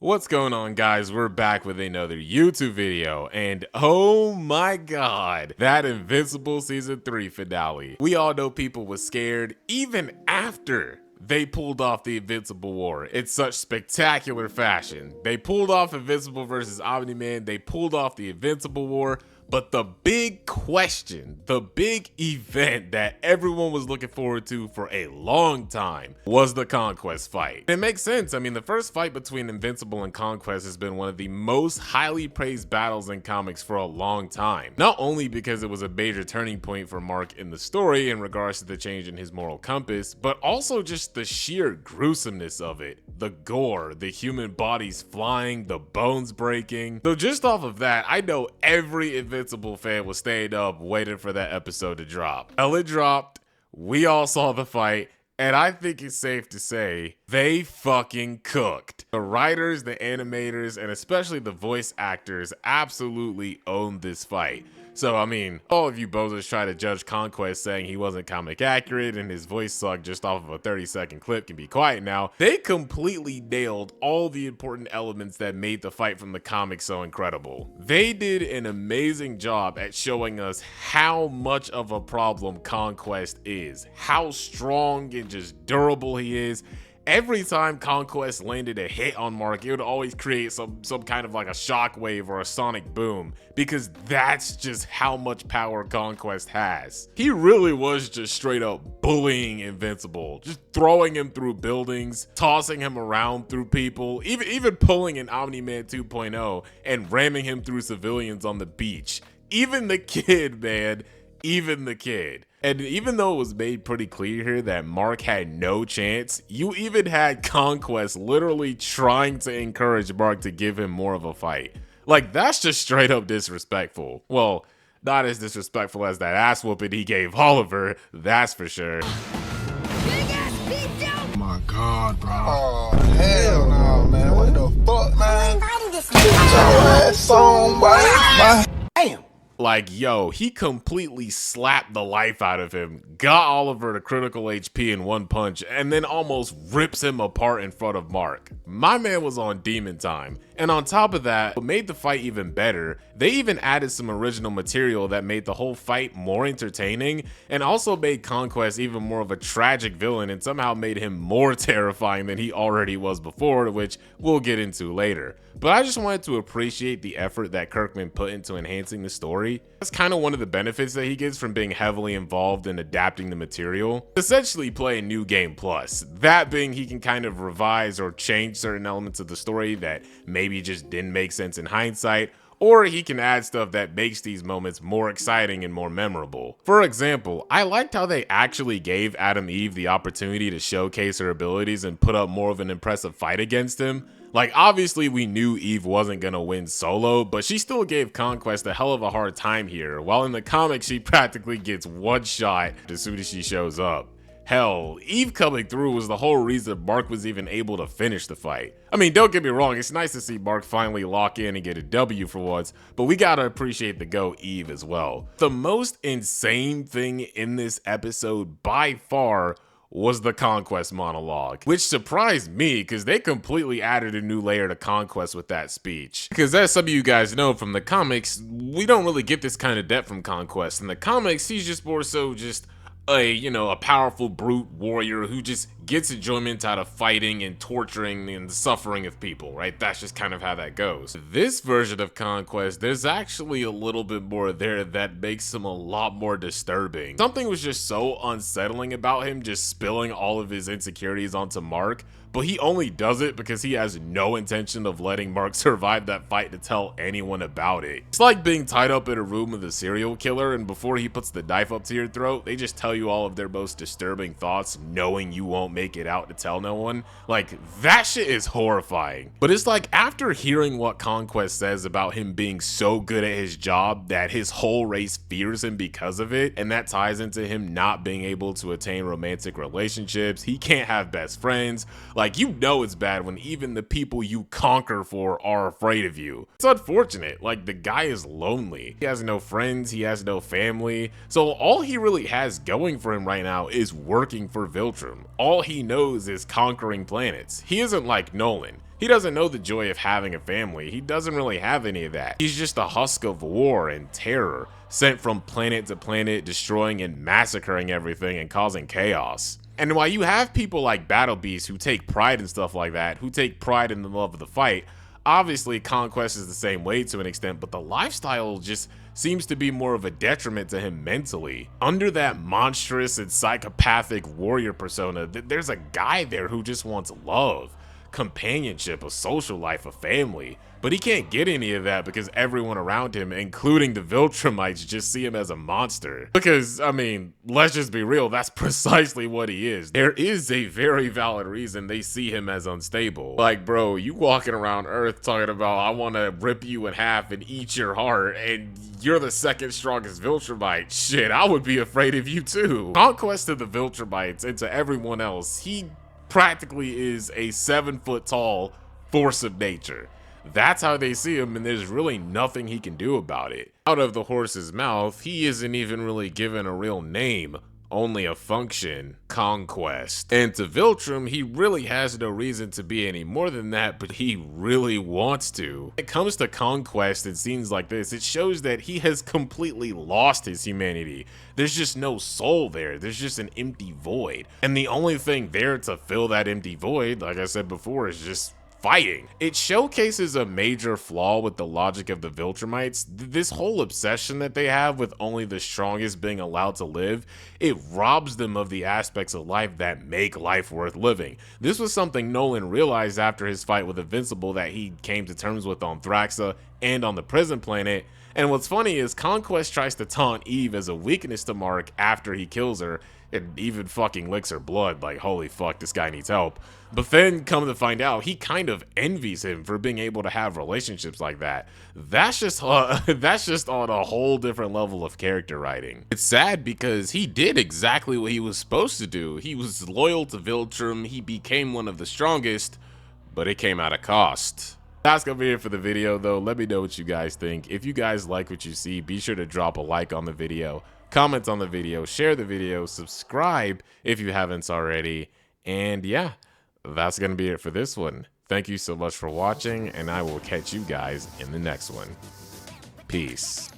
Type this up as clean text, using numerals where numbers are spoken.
What's going on, guys? We're back with another YouTube video, and oh my god, that Invincible Season 3 finale. We all know people were scared even after they pulled off the Invincible War in such spectacular fashion. They pulled off Invincible versus Omni-Man, they pulled off the Invincible War, but the big question, the big event that everyone was looking forward to for a long time was the Conquest fight. It makes sense. I mean, the first fight between Invincible and Conquest has been one of the most highly praised battles in comics for a long time. Not only because it was a major turning point for Mark in the story in regards to the change in his moral compass, but also just the sheer gruesomeness of it. The gore, the human bodies flying, the bones breaking. So just off of that, I know every Invincible fan was staying up waiting for that episode to drop. Well, it dropped, we all saw the fight, and I think it's safe to say they fucking cooked. The writers, the animators, and especially the voice actors absolutely owned this fight. So, I mean, all of you bozos try to judge Conquest saying he wasn't comic accurate and his voice sucked just off of a 30-second clip can be quiet now. They completely nailed all the important elements that made the fight from the comic so incredible. They did an amazing job at showing us how much of a problem Conquest is, how strong and just durable he is. Every time Conquest landed a hit on Mark, it would always create some kind of like a shockwave or a sonic boom, because that's just how much power Conquest has. He really was just straight up bullying Invincible, just throwing him through buildings, tossing him around through people, even pulling an Omni-Man 2.0 and ramming him through civilians on the beach. Even the kid, man, even the kid. And even though it was made pretty clear here that Mark had no chance, you even had Conquest literally trying to encourage Mark to give him more of a fight. Like, that's just straight up disrespectful. Well, not as disrespectful as that ass whooping he gave Oliver, that's for sure. Oh my god, bro. Oh, hell no, man. What the fuck, man? Get your ass on, boy. Damn. Like, yo, he completely slapped the life out of him, got Oliver to critical HP in one punch, and then almost rips him apart in front of Mark. My man was on demon time. And on top of that, what made the fight even better, they even added some original material that made the whole fight more entertaining, and also made Conquest even more of a tragic villain and somehow made him more terrifying than he already was before, which we'll get into later. But I just wanted to appreciate the effort that Kirkman put into enhancing the story. That's kind of one of the benefits that he gets from being heavily involved in adapting the material. Essentially play New Game Plus. That being, he can kind of revise or change certain elements of the story that maybe just didn't make sense in hindsight, or he can add stuff that makes these moments more exciting and more memorable. For example, I liked how they actually gave Adam Eve the opportunity to showcase her abilities and put up more of an impressive fight against him. Like, obviously we knew Eve wasn't gonna win solo, but she still gave Conquest a hell of a hard time here, while in the comics she practically gets one shot as soon as she shows up. Hell, Eve coming through was the whole reason Mark was even able to finish the fight. I mean, don't get me wrong, it's nice to see Mark finally lock in and get a W for once, but we gotta appreciate the go Eve as well. The most insane thing in this episode by far was the Conquest monologue, which surprised me because they completely added a new layer to Conquest with that speech. Because as some of you guys know from the comics, we don't really get this kind of depth from Conquest. In the comics, he's just more so just a powerful brute warrior who just gets enjoyment out of fighting and torturing and the suffering of people, right? That's just kind of how that goes. This version of Conquest, there's actually a little bit more there that makes him a lot more disturbing. Something was just so unsettling about him just spilling all of his insecurities onto Mark, but he only does it because he has no intention of letting Mark survive that fight to tell anyone about it. It's like being tied up in a room with a serial killer, and before he puts the knife up to your throat, they just tell you all of their most disturbing thoughts, knowing you won't make it out to tell no one. Like, that shit is horrifying. But it's like, after hearing what Conquest says about him being so good at his job that his whole race fears him because of it, and that ties into him not being able to attain romantic relationships, he can't have best friends. Like, you know it's bad when even the people you conquer for are afraid of you. It's unfortunate. Like, the guy is lonely. He has no friends, he has no family, so all he really has going for him right now is working for Viltrum. All he knows is conquering planets. He isn't like Nolan. He doesn't know the joy of having a family. He doesn't really have any of that. He's just a husk of war and terror, sent from planet to planet, destroying and massacring everything and causing chaos. And while you have people like Battle Beast who take pride in stuff like that, who take pride in the love of the fight, obviously Conquest is the same way to an extent, but the lifestyle just seems to be more of a detriment to him mentally. Under that monstrous and psychopathic warrior persona, there's a guy there who just wants love, companionship, a social life, a family. But he can't get any of that because everyone around him, including the Viltrumites, just see him as a monster. Because, I mean, let's just be real, that's precisely what he is. There is a very valid reason they see him as unstable. Like, bro, you walking around Earth talking about, I want to rip you in half and eat your heart, and you're the second strongest Viltrumite. Shit, I would be afraid of you too. Conquest of the Viltrumites and to everyone else, he practically is a 7-foot tall force of nature. That's how they see him, and there's really nothing he can do about it. Out of the horse's mouth, he isn't even really given a real name, only a function, Conquest. And to Viltrum, he really has no reason to be any more than that, but he really wants to. When it comes to Conquest in scenes like this, it shows that he has completely lost his humanity. There's just no soul there. There's just an empty void. And the only thing there to fill that empty void, like I said before, is just fighting. It showcases a major flaw with the logic of the Viltrumites. This whole obsession that they have with only the strongest being allowed to live, it robs them of the aspects of life that make life worth living. This was something Nolan realized after his fight with Invincible that he came to terms with on Thraxa and on the prison planet. And what's funny is Conquest tries to taunt Eve as a weakness to Mark after he kills her, and even fucking licks her blood, like holy fuck, this guy needs help. But then come to find out, he kind of envies him for being able to have relationships like that. That's just on a whole different level of character writing. It's sad because he did exactly what he was supposed to do. He was loyal to Viltrum, he became one of the strongest, but it came at a cost. That's gonna be it for the video though. Let me know what you guys think. If you guys like what you see, be sure to drop a like on the video, comment on the video, share the video, subscribe if you haven't already, and yeah, that's gonna be it for this one. Thank you so much for watching, and I will catch you guys in the next one. Peace.